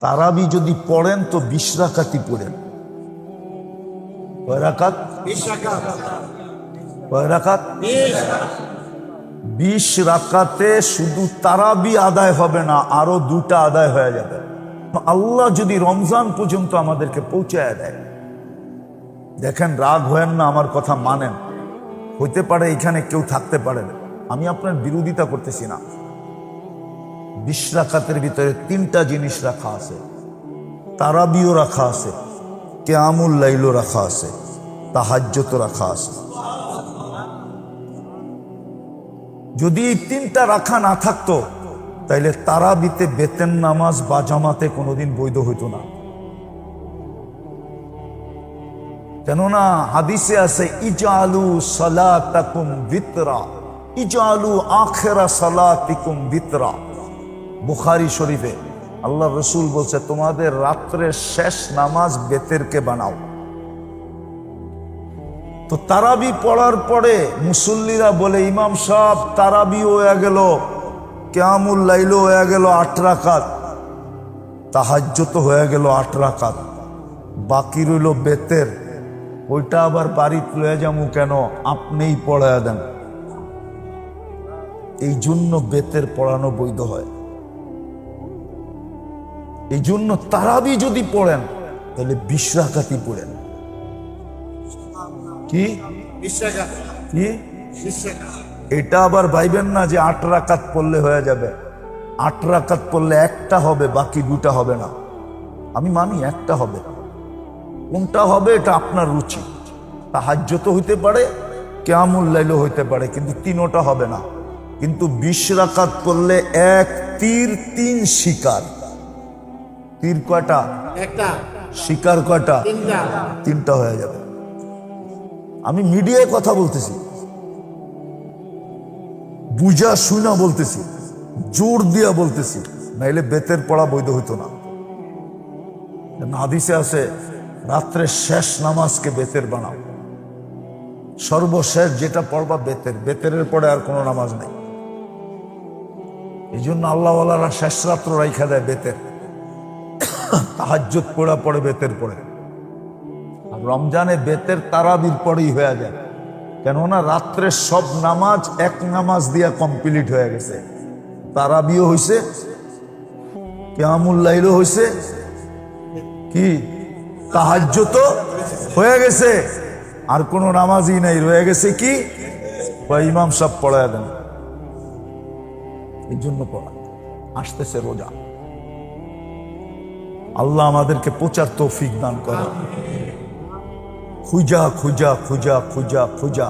তারাবি যদি পড়েন তো 20 রাকাতই পড়েন। কয় রাকাত? 20 রাকাত। কয় রাকাত? 20 রাকাতে শুধু তারাবি আদায় হবে না, আরো 2টা আদায় হয়ে যাবে। আল্লাহ যদি রমজান পর্যন্ত আমাদেরকে পৌঁছায় দেয়, দেখেন রাগ হয়েন না, আমার কথা মানেন। হইতে পারে এখানে কেউ থাকতে পারে না, আমি আপনার বিরোধিতা করতেছি না। 20 রাকাতের ভিতরে 3টা জিনিস রাখা আছে, তারাবিও রাখা আছে, কিয়ামুল লাইলও রাখা আছে, তাহাজ্জুদও রাখা আছে। যদি এই 3টা রাখা না থাকতো তাইলে তারাবিতে বেতেন নামাজ বা জামাতে কোনোদিন বৈধ হইতো না। কেননা হাদিসে আছে ইজালু সালাতাকুম বিতরা, ইজালু আখিরা সালাতিকুম বিতরা। বুখারী শরীফে আল্লাহ রসুল বলছে, তোমাদের রাত্রের শেষ নামাজ বেতেরকে বানাও। তো তারাবি পড়ার পরে মুসল্লিরা বলে, ইমাম সাহেব তারাবি হয়ে গেল, কিয়ামুল লাইল হয়ে গেল 8 রাকাত, তাহাজ্জুদ হয়ে গেল 8 রাকাত, বাকি রইল বেতের, ওইটা আবার বাড়িতে লয়ে যাবো কেন? আপনিই পড়ায়া দেন। এই জন্য বেতের পড়ানো বৈধ হয়। এই জন্য তারাবি যদি পড়েন তাহলে 20 রাকাতই পড়েন। কি 20 রাকাত? কি 20 রাকাত? এটা আবার ভাইবেন না যে 8 রাকাত পড়লে হয়ে যাবে। 8 রাকাত পড়লে একটা হবে, বাকি 2টা হবে না। আমি মানি একটা হবে, কোনটা হবে এটা আপনার রুচি। তাহাজ্জুদ হইতে পারে, কিয়ামুল লাইল হইতে পারে, কিন্তু 3টা হবে না। কিন্তু 20 রাকাত পড়লে এক তীর 3 শিকার। তীর কয়টা? একটা। শিকার কয়টা? 3টা। 3টা হয়ে যাবে। আমি মিডিয়ায় কথা বলতেছি, বুঝা শুনা বলতেছি, জোর দিয়া বলতেছি, নাইলে বেতের পড়া বৈধ হইতো না। হাদিসে আছে রাত্রের শেষ নামাজকে বেতের বানাও। সর্বশেষ যেটা পড়বা বেতের, বেতের পরে আর কোনো নামাজ নেই। এই জন্য আল্লাহওয়ালারা শেষ রাত্র রাইখা দেয় বেতের, তাহাজ্জুদ পড়া পড়ে বেতের পড়ে। আর রমজানে বেতের তারাবির পরেই হয়ে যায়, কেননা রাত্রের সব নামাজ এক নামাজ দিয়া কমপ্লিট হয়ে গেছে। তারাবিও হইছে, কিয়ামুল লাইলও হইছে, কি তাহাজ্জুদ হয়ে গেছে, আর কোনো নামাজই নাই, রয়ে গেছে কি ইমাম সাহেব পড়ায় দেন। এই জন্য পড়া আসতেছে রোজা। আল্লাহ আমাদেরকে প্রচার তৌফিক দান করে। খুঁজা খুঁজা খুঁজা খুঁজা খুঁজা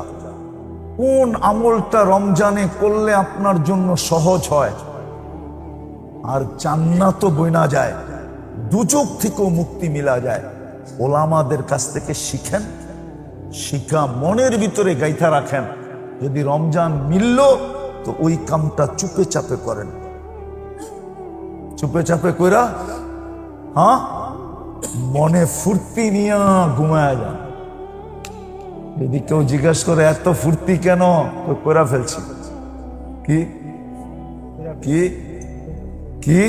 কোন আমলটা রমজানে করলে আপনার জন্য সহজ হয় আর জান্নাতও বইনা যায়, দুচোখ থেকেও মুক্তি মিলা যায়। ওলামাদের কাছ থেকে শিখেন, শিখা মনের ভিতরে গাইথা রাখেন। যদি রমজান মিলল তো ওই কামটা চুপে চাপে করেন, চুপে চাপে কইরা, হ্যাঁ, মনে ফুর্তি নিয়ে ঘুমায় যান। যদি কেউ জিজ্ঞাসা করে এত ফুর্তি কেন, তো কইরা ফেলছি। কি কি কি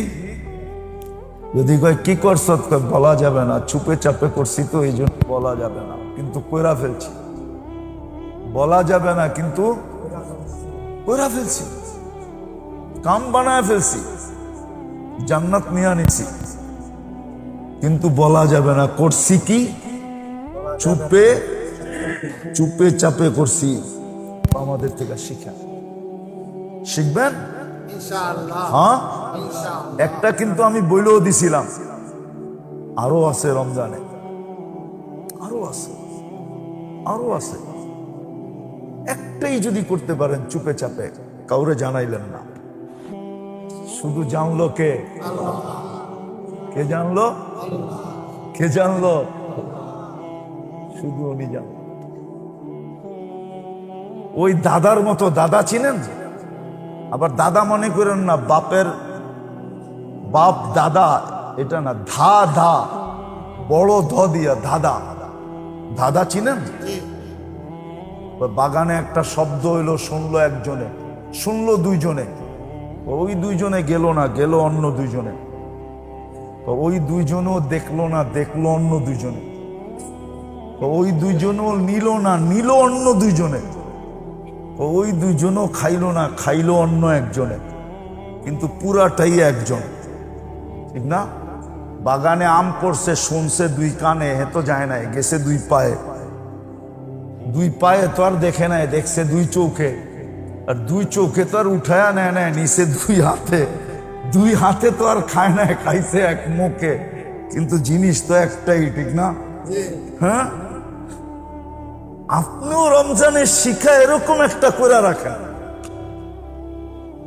যদি কয় কি করছ, বলা যাবে না, চুপে চাপে করছি তো এই জন্য বলা যাবে না, কিন্তু কইরা ফেলছি। বলা যাবে না কিন্তু কইরা ফেলছি, কাম বানায় ফেলছি, জান্নাত নিয়ে নিছি, কিন্তু বলা যাবে না করছি কি, চুপে চুপে চাপে করছি। আমাদের থেকে শিখেন, শিখবেন ইনশাআল্লাহ। হ্যাঁ। ইনশাআল্লাহ। একটা কিন্তু আমি বইলেও দিছিলাম, আরো আছে রমজানে, আরো আছে, আরো আছে। একটাই যদি করতে পারেন চুপে চাপে, কাউরে জানাইলেন না, শুধু জানলো কে? কে জানলো? কে জানলো? শুধু উনি জানলো। ওই দাদার মতো, দাদা চিনেন? আবার দাদা মনে করেন না বাপের বাপ দাদা, এটা না, ধা ধা, বড় ধ দিয়া দাদা। দাদা চিনেন? বাগানে একটা শব্দ হইলো, শুনলো একজনে, শুনলো 2 জনে, ওই 2 জনে গেল না, গেল অন্য 2 জনে। তো ওই দুইজনও দেখলো না, দেখলো অন্য দুইজনে। তো ওই দুইজনও নিল না, নিল অন্য দুইজনে। তো ওই দুইজনও খাইলো না, খাইলো অন্য একজনে। কিন্তু পুরাটাই একজন, ঠিক না? বাগানে আম পড়ছে, শুনছে দুই কানে, হে তো যায় নাই, গেছে দুই পায়ে। দুই পায়ে তো আর দেখে নাই, দেখছে দুই চোখে। আর দুই চোখে তো আর উঠায়া নেয় নাই, নিচে দুই হাতে। দুই হাতে তো আর খায় নাই, খাইছে এক মুখে। কিন্তু জিনিস তো একটাই, ঠিক না? হ্যাঁ, আপনিও রমজানের শিক্ষা এরকম একটা করে রাখেন,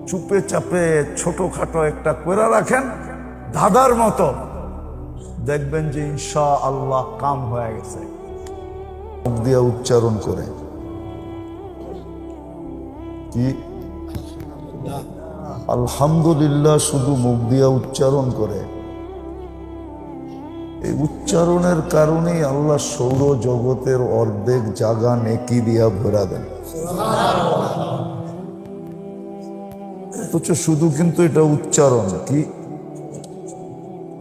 চুপে চাপে ছোটখাটো একটা করে রাখেন, ধাঁধার মতো। দেখবেন যে ইনশা আল্লাহ কাম হয়ে গেছে। মুখ দিয়া উচ্চারণ করে কি আলহামদুলিল্লাহ, শুধু মুখ দিয়া উচ্চারণ করে। এই উচ্চারণের কারণেই আল্লাহ সৌর জগতের অর্ধেক জায়গা নেকি দিয়া ভরা দেন। অথচ শুধু কিন্তু এটা উচ্চারণ, কি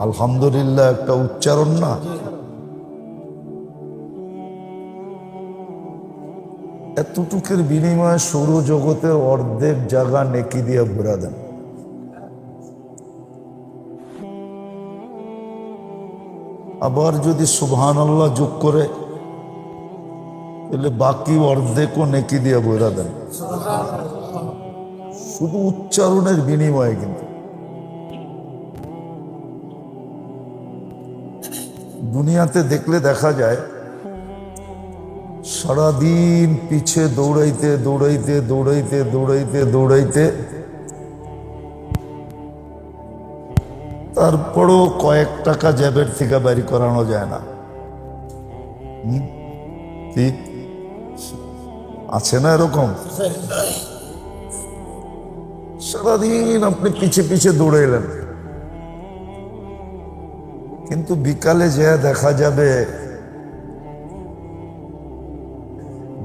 আলহামদুলিল্লাহ একটা উচ্চারণ না? এতটুকুর বিনিময়ে সৌরজগতের অর্ধেক জায়গা নেকি দিয়ে ভরা দেন। আবার যদি সুবহানাল্লাহ যোগ করে, তাহলে বাকি অর্ধেকও নেকি দিয়ে ভরা দেন, শুধু উচ্চারণের বিনিময়ে। কিন্তু দুনিয়াতে দেখলে দেখা যায় সারাদিন পিছে দৌড়াইতে দৌড়াইতে দৌড়াইতে দৌড়াইতে দৌড়াইতে তারপরও কয়েক টাকা জ্যাবের থেকে বাড়ি করানো যায় না। ঠিক আছে না? এরকম সারাদিন আপনি পিছে পিছে দৌড়াইলেন, কিন্তু বিকালে যে দেখা যাবে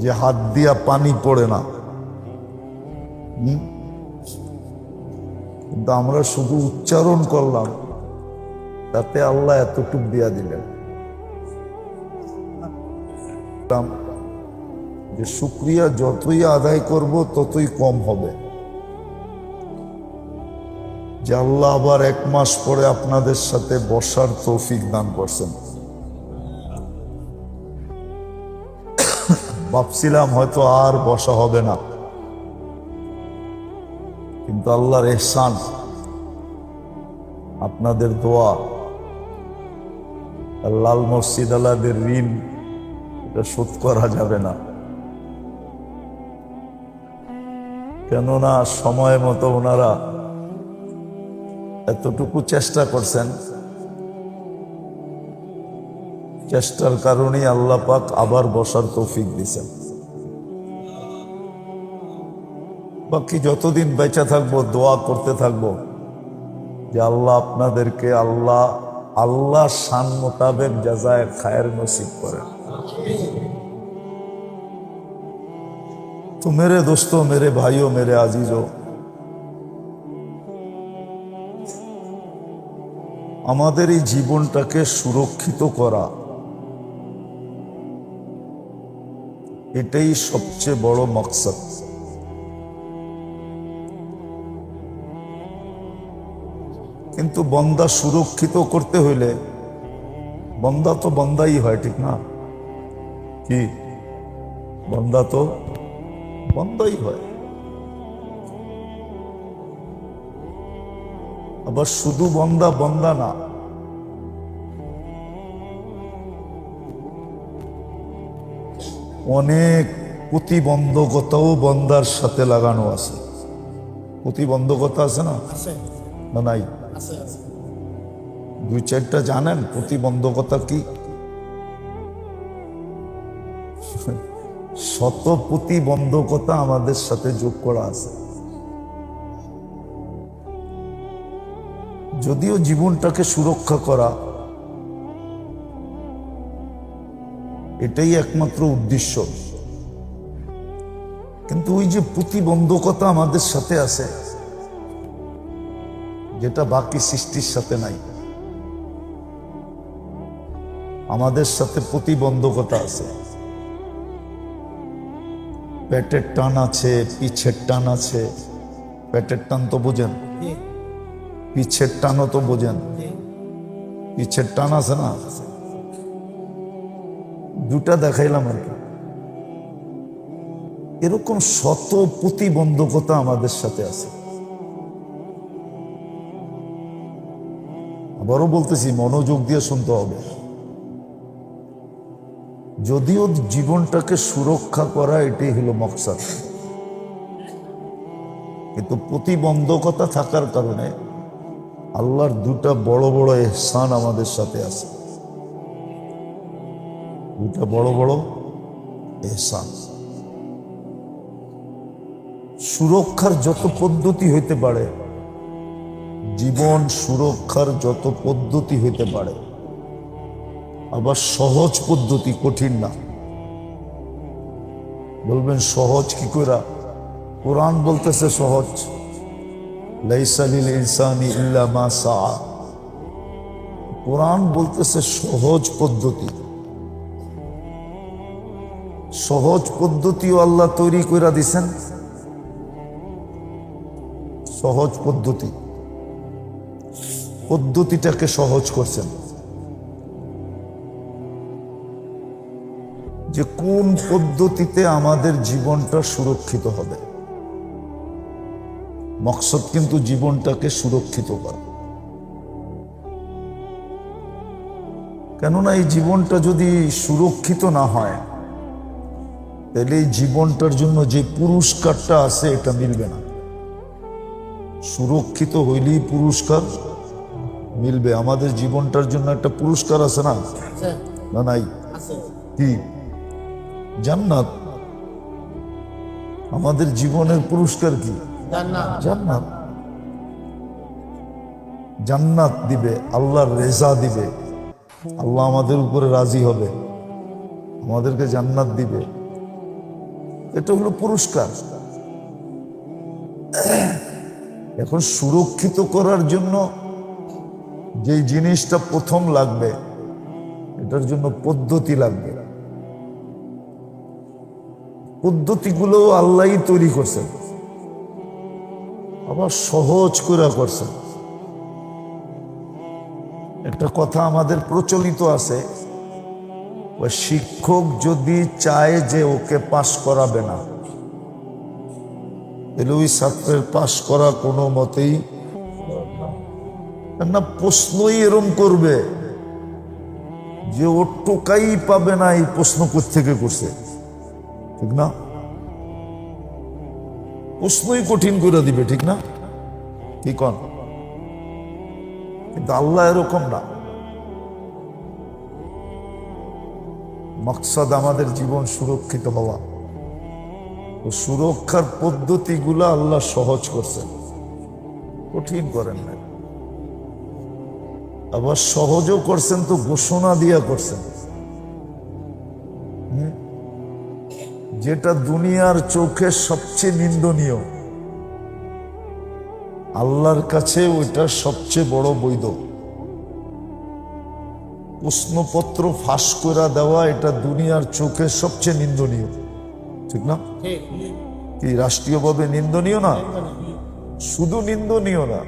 যে হাত দিয়া পানি পড়ে না। কিন্তু আমরা শুধু উচ্চারণ করলাম, তাতে আল্লাহ এতটুক দিয়া দিলেন। যে শুকরিয়া যতই আদায় করব ততই কম হবে। যে আল্লাহ আবার 1 মাস পরে আপনাদের সাথে বসার তৌফিক দান করছেন। ভাবছিলাম হয়তো আর বসা হবে না, কিন্তু আল্লাহর ইহসান, আপনাদের দোয়া, লাল মসজিদ আলাদের ঋণ, এটা শোধ করা যাবে না। কেননা সময় মতো ওনারা এতটুকু চেষ্টা করছেন, চেষ্টার কারণেই আল্লাহ পাক আবার বসার তৌফিক দিয়েছেন। বাকি যতদিন বেঁচে থাকবো দোয়া করতে থাকবো যে আল্লাহ আপনাদেরকে আল্লাহ শান মোতাবেক জাযায়ে খায়ের নসিব করেন। তো মেরে দোস্তোं, मेरे भाइयों, मेरे আজিজों, আমাদের এই জীবনটাকে সুরক্ষিত করা, এটাই সবচেয়ে বড় মকসদ। কিন্তু বন্দা সুরক্ষিত করতে হইলে বন্দা তো বন্দাই হয়, ঠিক না? কি বন্দা তো বন্দাই হয়। আবার শুধু বন্দা বন্দা না, অনেক প্রতিবন্ধকতাও বন্দার সাথে লাগানো আছে। প্রতিবন্ধকতা আছে না? না নাই? 2-4টা জানেন প্রতিবন্ধকতা কি? শত প্রতিবন্ধকতা আমাদের সাথে যোগ করা আছে। যদিও জীবনটাকে সুরক্ষা করা এটাই একমাত্র উদ্দেশ্য, কিন্তু ওই যে প্রতিবন্ধকতা আমাদের সাথে আছে, যেটা বাকি সৃষ্টির সাথে নাই, আমাদের সাথে প্রতিবন্ধকতা আছে। পেটের টান আছে, পিছের টান আছে। পেটের টান তো বোঝেন, জি পিছের টানও তো বোঝেন। জি পিছের টান আছে না, দুটা দেখাইলাম আর কি। এরকম শত প্রতিবন্ধকতা আমাদের সাথে আছে। আবারও বলতেছি, মনোযোগ দিয়ে শুনতে হবে। যদিও জীবনটাকে সুরক্ষা করা এটাই হলো মকসদ, কিন্তু প্রতিবন্ধকতা থাকার কারণে আল্লাহর দুটা বড় বড় ইহসান আমাদের সাথে আছে। দুটা বড় বড় ইহসান। সুরক্ষার যত পদ্ধতি হইতে পারে, জীবন সুরক্ষার যত পদ্ধতি হইতে পারে, আবার সহজ পদ্ধতি, কঠিন না। বলবেন সহজ কি করে? কোরআন বলতেছে সহজ, লাইসা লিল ইনসানি ইল্লা মা সাআ। কোরআন বলতেছে সহজ পদ্ধতি। সহজ পদ্ধতিও আল্লাহ তৈরি করে দিছেন। সহজ পদ্ধতি, পদ্ধতিটাকে সহজ করছেন। যে কোন পদ্ধতিতে আমাদের জীবনটা সুরক্ষিত হবে। মকসদ কিন্তু জীবনটাকে সুরক্ষিত করা। কেননা এই জীবনটা যদি সুরক্ষিত না হয়, তাহলে এই জীবনটার জন্য যে পুরস্কারটা আছে এটা মিলবে না। সুরক্ষিত হইলেই পুরস্কার মিলবে। আমাদের জীবনটার জন্য একটা পুরস্কার আছে না? আছে না নাই? আছে কি? জান্নাত। আমাদের জীবনের পুরস্কার কি? জান্নাত জান্নাত। জান্নাত দিবে, আল্লাহর রেজা দিবে। আল্লাহ আমাদের উপরে রাজি হবে, আমাদেরকে জান্নাত দিবে। এটা হলো পুরস্কার। এখন সুরক্ষিত করার জন্য যে জিনিসটা প্রথম লাগবে, এটার জন্য পদ্ধতি লাগবে। পদ্ধতিগুলো আল্লাহই তৈরি করছেন, আবার সহজ করে করছেন। একটা কথা আমাদের প্রচলিত আছে, ওই শিক্ষক যদি চায় যে ওকে পাশ করাবে না, তাহলে ওই ছাত্রের পাশ করা কোনো মতেই না। প্রশ্নই এরম করবে যে ও টোকাই পাবে না, এই প্রশ্ন কোত্থেকে করছে, ঠিক না? প্রশ্নই কঠিন করে দিবে, ঠিক না? কি কন? কিন্তু আল্লাহ এরকম না। মকসদ আমাদের জীবন সুরক্ষিত হওয়া। তো সুরক্ষার পদ্ধতিগুলো আল্লাহ সহজ করছেন, কঠিন করেন না। আবার সহজও করছেন তো ঘোষণা দিয়া করছেন। যেটা দুনিয়ার চোখে সবচেয়ে নিন্দনীয়, আল্লাহর কাছে ওইটা সবচেয়ে বড় বৈধ। প্রশ্নপত্র ফাঁস করে দেওয়া, এটা দুনিয়ার চোখে সবচেয়ে নিন্দনীয়, ঠিক না? ঠিক কি রাষ্ট্রীয়ভাবে নিন্দনীয় না? শুধু নিন্দনীয় না,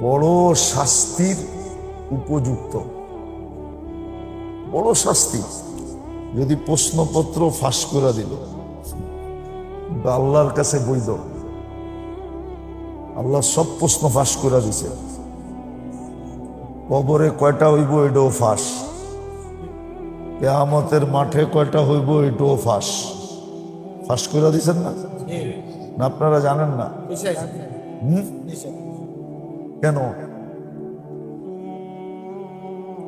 বড় শাস্তির উপযুক্ত। বড় শাস্তি যদি প্রশ্নপত্র ফাঁস করে দিল, আল্লাহর কাছে বৈধ। আল্লাহ সব প্রশ্ন ফাঁস করে দিছে। কবরে কয়টা হইব এটাও ফাঁস, কিয়ামতের মাঠে কয়টা হইব এটাও ফাঁস। ফাঁস করে দিছেন না? না আপনারা জানেন না? বিষয় কেন?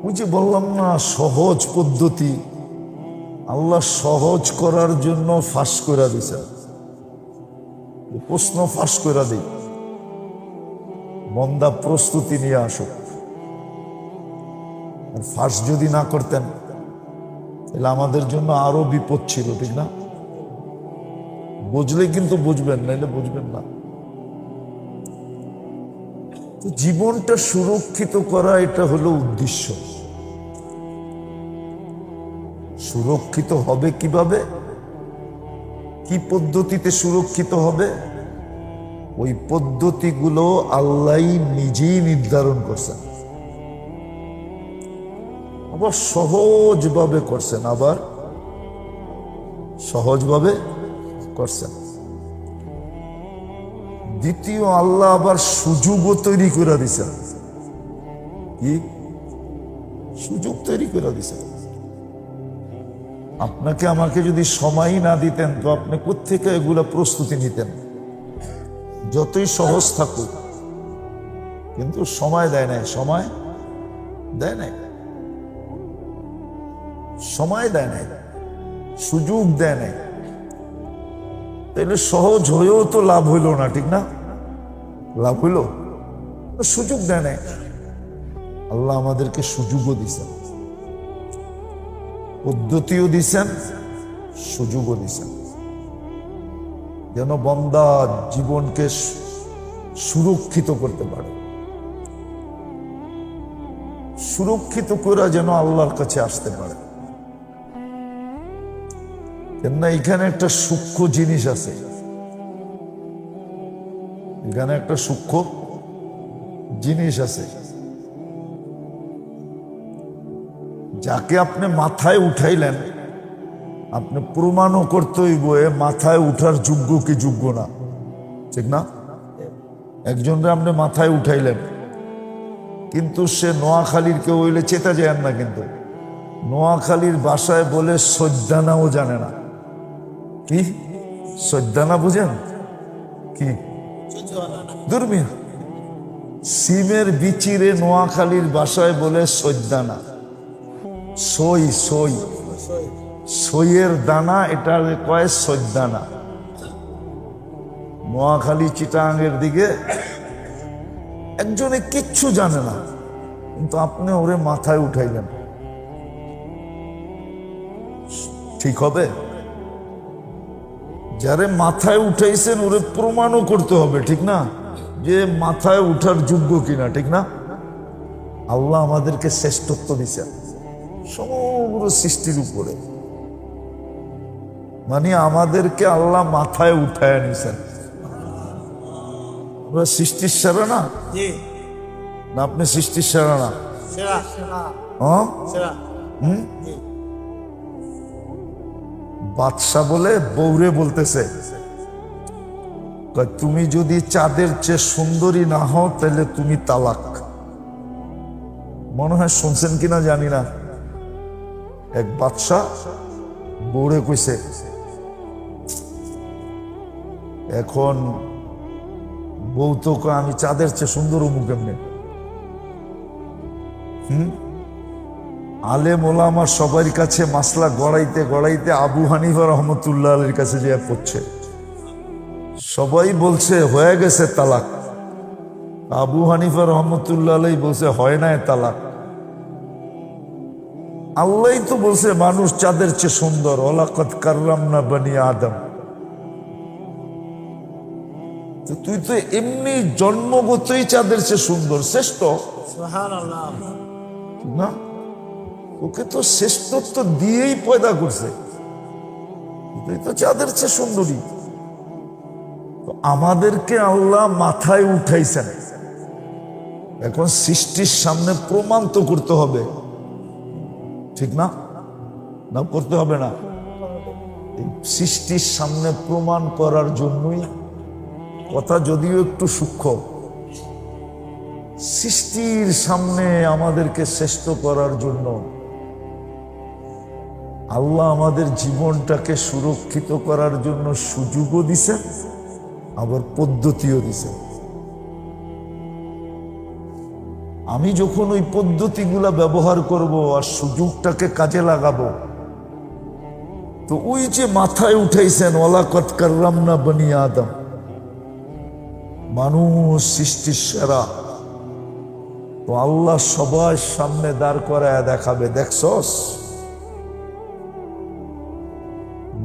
ওই যে বললাম না, সহজ পদ্ধতি। আল্লাহ সহজ করার জন্য ফাঁস করে দিছেন। প্রশ্ন ফাঁস করে দিই, বন্দা প্রস্তুতি নিয়ে আসুক। আর ফাঁস যদি না করতেন, তাহলে আমাদের জন্য আরো বিপদ ছিল, ঠিক না? বুঝলে কিন্তু বুঝবেন, নাইলে বুঝবেন না। তো জীবনটা সুরক্ষিত করা, এটা হলো উদ্দেশ্য। সুরক্ষিত হবে কিভাবে, কি পদ্ধতিতে সুরক্ষিত হবে? ওই পদ্ধতিগুলো আল্লাহ নিজেই নির্ধারণ করছেন, আবার সহজভাবে করছেন, আবার সহজভাবে করছেন। দ্বিতীয়, আল্লাহ আবার সুযোগও তৈরি করে দিছেন। কি সুযোগ তৈরি করে দিছেন? আপনাকে আমাকে যদি সময় না দিতেন তো আপনি কোত্থেকে এগুলা প্রস্তুতি নিতেন? যতই সহজ থাকুক, কিন্তু সময় দেয় নাই, সময় দেয় নাই, সময় দেয় নাই, সুযোগ দেয় নাই। তাহলে সহজ হয়েও তো লাভ হইল না, ঠিক না? লাভ হইল, সুযোগ দেয় নাই। আল্লাহ আমাদেরকে সুযোগও দিছেন, পদ্ধতিও দিছেন, সুযোগও দিছেন, যেন বান্দা জীবনকে সুরক্ষিত করতে পারে, সুরক্ষিত করে যেন আল্লাহর কাছে আসতে পারে। কেননা এখানে একটা সূক্ষ্ম জিনিস আছে, এখানে একটা সূক্ষ্ম জিনিস আছে। যাকে আপনি মাথায় উঠাইলেন, আপনি প্রমাণও করতে হইব এ মাথায় উঠার যোগ্য কি যোগ্য না, ঠিক না? একজনকে আপনি মাথায় উঠাইলেন, কিন্তু সে নোয়াখালীর কেউ হইলে চেতা যায় না, কিন্তু নোয়াখালীর ভাষায় বলে সজ্জানাও জানে না। কি সজ্জানা বুঝেন? কি দুর্মিয়া সিমের বিচিরে নোয়াখালীর ভাষায় বলে সজ্জানা। সই সই সইয়ের দানা, এটা কয় সজ্জানা। নোয়াখালী চিটাঙ্গের দিকে একজনে কিচ্ছু জানে না, কিন্তু আপনি ওরে মাথায় উঠাইলেন, ঠিক হবে? যারে মাথায় উঠাইছেন ওরে প্রমাণও করতে হবে, ঠিক না, যে মাথায় উঠার যোগ্য কিনা, ঠিক না? আল্লাহ আমাদেরকে শ্রেষ্ঠত্ব দিচ্ছেন সমগ্র সৃষ্টির উপরে, মানে আমাদেরকে আল্লাহ মাথায় উঠায় নিছেন। আমরা সৃষ্টির সেরা না? না আপনি সৃষ্টির সেরা না? হ্যাঁ, বাদশা বলে বৌরে বলতেছে, তুমি যদি চাঁদের চেয়ে সুন্দরী না হও তাহলে তুমি তালাক। মনে হয় শুনছেন কিনা জানি না, এক বাদশা বৌরে কইছে। এখন বউ তো কয় আমি চাঁদের চেয়ে সুন্দর অমুক এমনি। আলেম ওলামা সবার কাছে মাসলা গড়াইতে গড়াইতে আবু হানিফা রহমতুল্লাহ আলীর কাছে যে পড়ছে, সবাই বলছে হয়ে গেছে তালাক। আবু হানিফা রহমতুল্লাহ আলী বলছে হয় নাই তালাক। আল্লাহ তো বলছে মানুষ চাঁদের চেয়ে সুন্দর, ওয়ালাকাদ কাররামনা বনি আদম। তুই তো এমনি জন্মগতই চাঁদের চেয়ে সুন্দর, শ্রেষ্ঠ না? ওকে তো শ্রেষ্ঠত্ব দিয়েই পয়দা করছে, তুই তো চাঁদের চেয়ে সুন্দরী। আমাদেরকে আল্লাহ মাথায় উঠাইছেন, এখন সৃষ্টির সামনে প্রমাণ তো করতে হবে, ঠিক না? না করতে হবে না? সৃষ্টির সামনে প্রমাণ করার জন্যই কথা, যদিও একটু সূক্ষ্ম, সৃষ্টির সামনে আমাদেরকে শ্রেষ্ঠ করার জন্য আল্লাহ আমাদের জীবনটাকে সুরক্ষিত করার জন্য সুযোগও দিছেন, আবার পদ্ধতিও দিছেন। আমি যখন ওই পদ্ধতিগুলা ব্যবহার করব আর সুযোগটাকে কাজে লাগাবো, তো ওই যে মাথায় উঠাইছেন ওয়ালাকাদ কাররামনা বনি আদম, মানুষ সৃষ্টির সেরা, তো আল্লাহ সবার সামনে দাঁড় করায় দেখাবে, দেখছস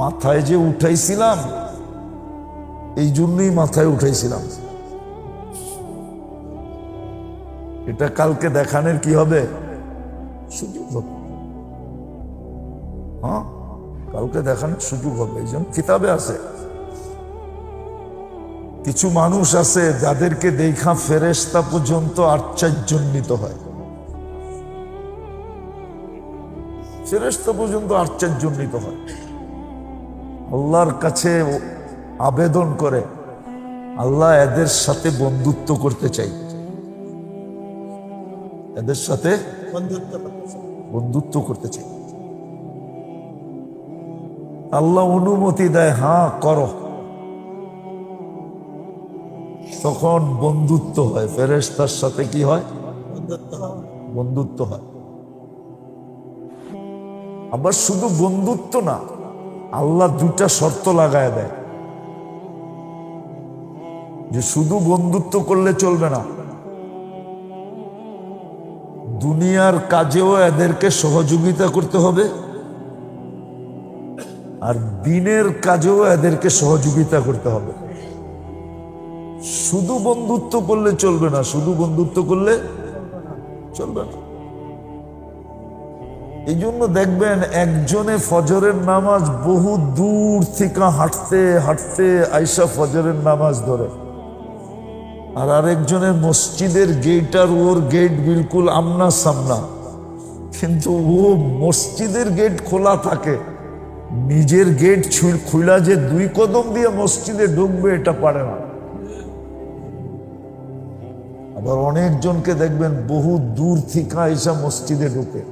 মাথায় যে উঠাইছিলাম, এই জন্যই মাথায় উঠাইছিলাম। এটা কালকে দেখানোর কি হবে? সুযোগ হবে। হ্যাঁ, কাউকে দেখানোর সুযোগ হবে, এই জন্য কিতাবে আছে। কিছু মানুষ আছে যাদেরকে দেখা ফেরেশতা পর্যন্ত আশ্চর্যান্বিত হয়, ফেরেশতা পর্যন্ত আশ্চর্যান্বিত হয়, আল্লাহর কাছে আবেদন করে, আল্লাহ এদের সাথে বন্ধুত্ব করতে চাই, এদের সাথে বন্ধুত্ব করতে চাই। আল্লাহ অনুমতি দেয়, হ্যাঁ করো, তখন বন্ধুত্ব হয়, ফেরেশতার সাথে কি হয়? বন্ধুত্ব হয়। আবার শুধু বন্ধুত্ব না, আল্লাহ দুটা শর্ত লাগায় দেয় যে শুধু বন্ধুত্ব করলে চলবে না, দুনিয়ার কাজেও এদেরকে সহযোগিতা করতে হবে, আর দিনের কাজেও এদেরকে সহযোগিতা করতে হবে। শুধু বন্ধুত্ব করলে চলবে না, শুধু বন্ধুত্ব করলে চলবে না। এই জন্য দেখবেন একজনে ফজরের নামাজ বহু দূর থেকে হাঁটতে হাঁটতে আইসা ফজরের নামাজ ধরে, আর আরেকজনের মসজিদের গেট আর ওর গেট বিলকুল আমনা সামনা, কিন্তু ও মসজিদের গেট খোলা থাকে, নিজের গেট খুলা যে 2 কদম দিয়ে মসজিদে ঢুকবে এটা পারে না। আবার অনেকজনকে দেখবেন বহু দূর থেকে আইসা মসজিদে ঢুকে,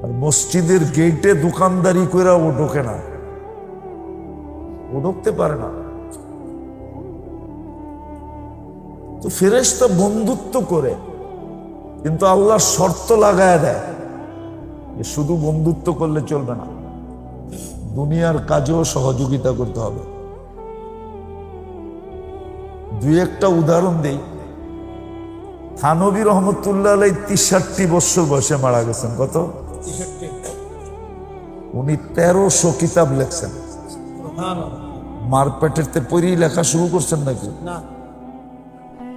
আর মসজিদের গেটে দোকানদারি করে ও ঢোকে না, ও ঢুকতে পারে না। তো ফেরেশতা বন্ধুত্ব করে, কিন্তু আল্লাহ শর্ত লাগায় দেয় যে শুধু বন্ধুত্ব করলে চলবে না, দুনিয়ার কাজেও সহযোগিতা করতে হবে। 2-1টা উদাহরণ দেই। থানবী রহমতুল্লাহ আলাইহি 63 বছর বয়সে মারা গেছেন। কত? উনি 1300 কিতাব লেখছেন। মার পেটেরতে পড়েই লেখা শুরু করছেন নাকি?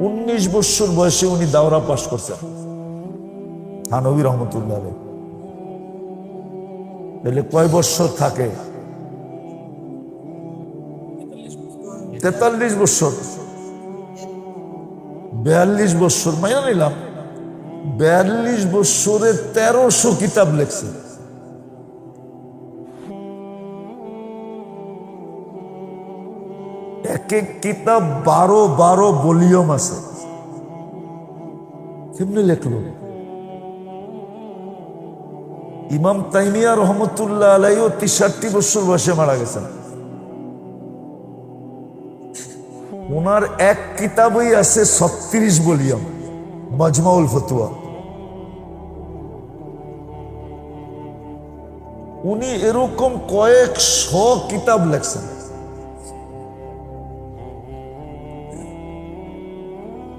19 বছর বয়সে উনি দাওরা পাশ করছেন, থানবী রহমতুল্লাহ আলাইহি। তাহলে কয় বছর থাকে? 43 বছর, 42 বছর মাইনা নিলাম, 42 বছরে 1300 কিতাব লেখছে। এক এক কিতাব 12 ভলিউম আছে। কেমনে লেখলো? ইমাম তাইমিয়া রহমতুল্লাহ আলাইহিও 63 বছর বয়সে মারা গেছেন। ওনার এক কিতাবই আছে 36 ভলিউম, মাজমাউল ফতুয়া। উনি এরকম কয়েকশো কিতাব লেখছেন।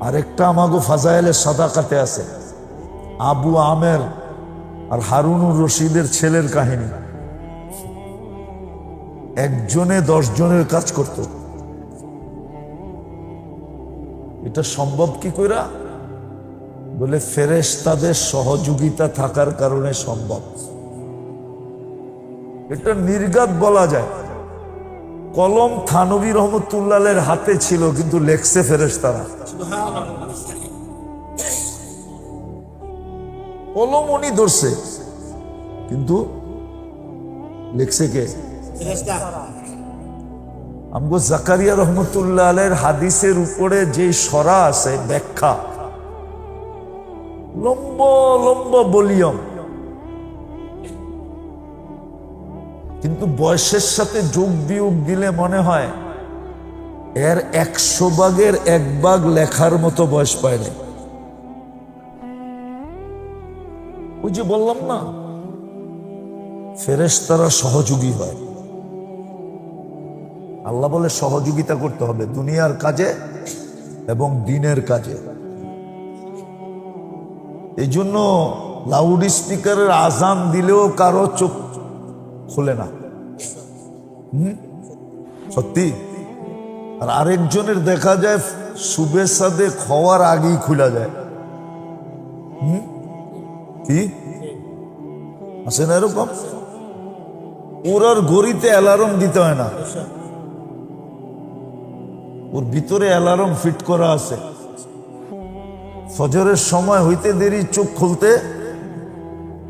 আরেকটা আমাগো ফাজাইলে সাদাকাতে আছে, আবু আমের আর হারুনুর রশিদের ছেলের কাহিনী। একজনে 10 জনের কাজ করত। এটা সম্ভব কি কইরা? বলে ফেরেশতাদের সহযোগিতা থাকার কারণে সম্ভব। এটা নির্ঘাত বলা যায়। কলম থানবী রহমতুল্লাহের হাতে ছিল, কিন্তু লেখছে ফেরেশতারা। কলম উনি ধরছে, কিন্তু লেখছে কে? আমগো জাকারিয়া রহমতুল্লাহ আলাইহির হাদিসের উপরে যে সরা আছে ব্যাখ্যা, লম্বা লম্বা ভলিউম, কিন্তু বয়সের সাথে যোগ বিয়োগ দিলে মনে হয় এর 100 ভাগের 1 ভাগ লেখার মতো বয়স পায় না। ওই যে বললাম না, ফেরেশতারা সহযোগী হয়। আল্লাহ বলে সহযোগিতা করতে হবে দুনিয়ার কাজে এবং দিনের কাজে। এই জন্য লাউড স্পিকারের আজান দিলেও কারো চোখ খুলে না, সত্যি। আর আরেকজনের দেখা যায় সুবে সাদে খাওয়ার আগেই খুলে যায়। কি আছে না এরকম? ওর আর ঘড়িতে অ্যালার্ম দিতে হয় না, ওর ভিতরে অ্যালার্ম ফিট করা আছে। ফজরের সময় হইতে দেরি, চোখ খুলতে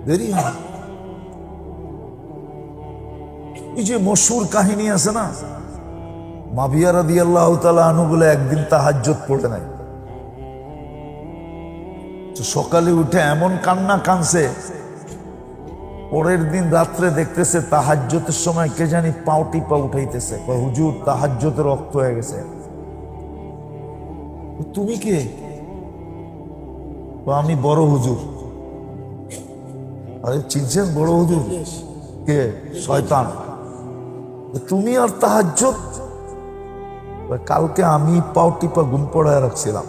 দেরি হয়। এই যে মশহুর কাহিনী আছে না, মাবিয়া রাদিয়াল্লাহু তাআলা আনহু বলে একদিন তাহাজ্জুদ পড়ে নাই, তো সকালে উঠে এমন কান্না কানছে, পরের দিন রাত্রে দেখতেছে তাহাজ্জুদের সময় কে জানি পাও টিপা উঠাইতেছে, কয় হুজুর তাহাজ্জুদের রক্ত হয়ে গেছে। তুমি কে? আমি বড় হুজুর। আরে চিনছেন বড় হুজুর কে? শয়তান। তুমি আর তাহাজ্জুদ? কালকে আমি পাও টিপা ঘুম পড়ায় রাখছিলাম,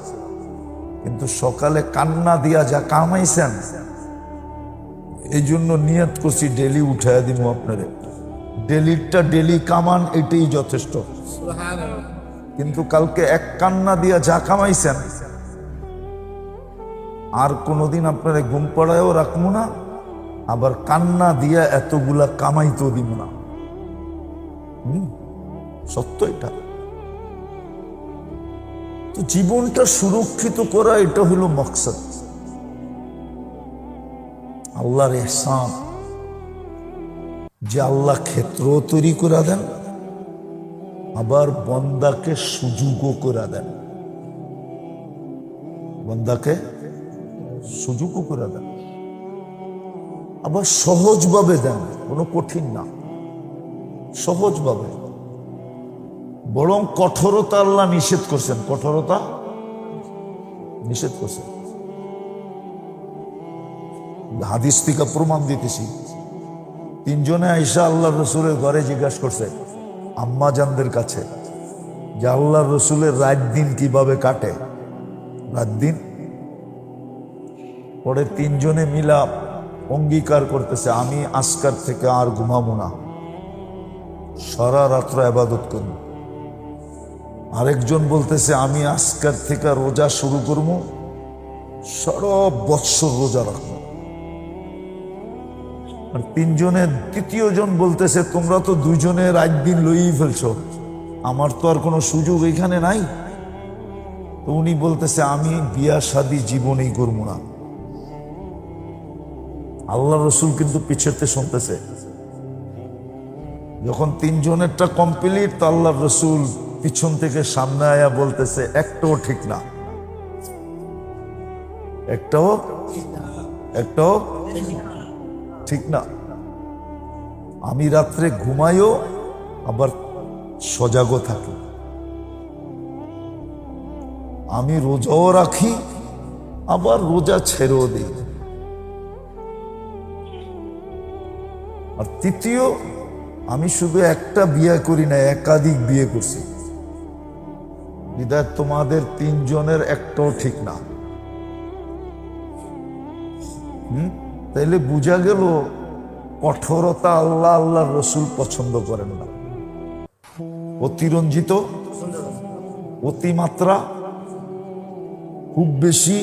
কিন্তু সকালে কান্না দিয়া যা কামাইছেন, এই জন্য নিয়ত করছি ডেলি উঠাইয়া দিব আপনারে। ডেলিটা ডেলি কামান, এটাই যথেষ্ট। সুবহানাল্লাহ। কিন্তু কালকে এক কান্না দিয়া যা কামাইছেন, আর কোনোদিন আপনারে ঘুম পড়ায়ও রাখবো না, আবার কান্না দিয়া এতগুলা কামাইতেও দিব না। সত্য এটা। তো জীবনটা সুরক্ষিত করা, এটা হলো মকসদ। আল্লাহর ইহসান যে আল্লাহ ক্ষেত্র তৈরি করে দেন, আবার বন্দাকে সুযোগও করে দেন, বন্দাকে সুযোগও করে দেন, আবার সহজভাবে দেন, কোনো কঠিন না, সহজভাবে। বরং কঠোরতা আল্লাহ নিষেধ করছেন, কঠোরতা নিষেধ করছেন। হাদিস থেকে প্রমাণ দিতেছি। তিনজনে আইসা আল্লাহ রসুলের ঘরে জিজ্ঞাসা করছে আম্মা জানদের কাছে যে আল্লাহ রসুলের রাত দিন কিভাবে কাটে, রাত দিন। পরে তিনজনে মিলা অঙ্গীকার করতেছে আমি আজকার থেকে আর ঘুমাবো না, সারা রাত্র ইবাদত করব। আরেকজন বলতেছে আমি আজকার থেকে রোজা শুরু করবো, সারা বৎসর রোজা রাখবো। আর তিনজনের তৃতীয় জন বলতেছে তোমরা তো দুইজনে রাত দিন লইই ফেলছো, আমার তো আর কোনো সুযোগ এখানে নাই। তো উনি বলতেছে আমি বিয়া শাদী জীবনেই করবো না। আল্লাহ রসুল কিন্তু পিছেতে শুনতেছে। যখন তিনজনেরটা কমপ্লিট, তো আল্লাহ রসুল পিছন থেকে সামনে আয়া বলতেছে একটাও ঠিক না, একটাও ঠিক না। আমি রাত্রে ঘুমাইও আবার সজাগও থাকি, আমি রোজাও রাখি আবার রোজা ছেড়েও দিই। আর তৃতীয়, আমি শুধু একটা বিয়ে করি না, একাধিক বিয়ে করছি। বিধায় তোমাদের তিনজনের একটাও ঠিক না। তাইলে বোঝা গেল কঠোরতা আল্লাহ আল্লাহর রসুল পছন্দ করেন না। অতিরঞ্জিত, অতিমাত্রা, খুব বেশি